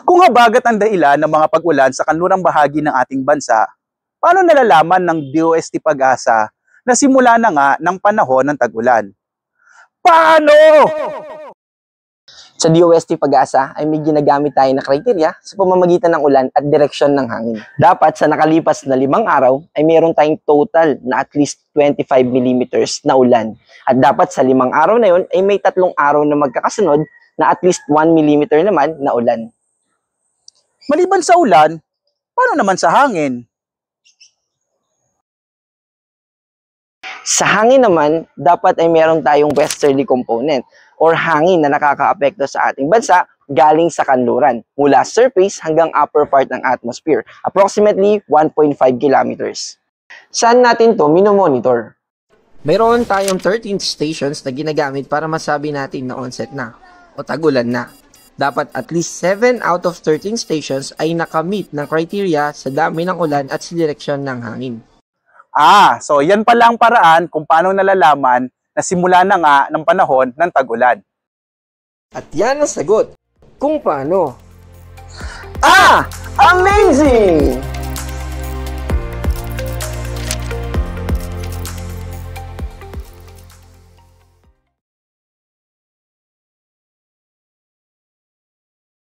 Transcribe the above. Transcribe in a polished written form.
Kung habagat ang dahilan ng mga pag-ulan sa kanlurang bahagi ng ating bansa, paano nalalaman ng DOST Pag-asa na simula na nga ng panahon ng tag-ulan? Paano? Sa DOST Pag-asa ay may ginagamit tayo na kriteriya sa pamamagitan ng ulan at direksyon ng hangin. Dapat sa nakalipas na 5 araw ay mayroon tayong total na at least 25 millimeters na ulan. At dapat sa 5 araw na yon ay may 3 araw na magkakasunod na at least 1 millimeter naman na ulan. Maliban sa ulan, paano naman sa hangin? Sa hangin naman, dapat ay meron tayong westerly component or hangin na nakakaapekto sa ating bansa galing sa kanluran, mula surface hanggang upper part ng atmosphere, approximately 1.5 kilometers. Saan natin to minomonitor? Mayroon tayong 13 stations na ginagamit para masabi natin na onset na o tag-ulan na. Dapat at least 7 out of 13 stations ay nakamit ng criteria sa dami ng ulan at sa direksyon ng hangin. So yan pala ang paraan kung paano nalalaman na simula na nga ng panahon ng tag-ulan. At yan ang sagot kung paano. Amazing!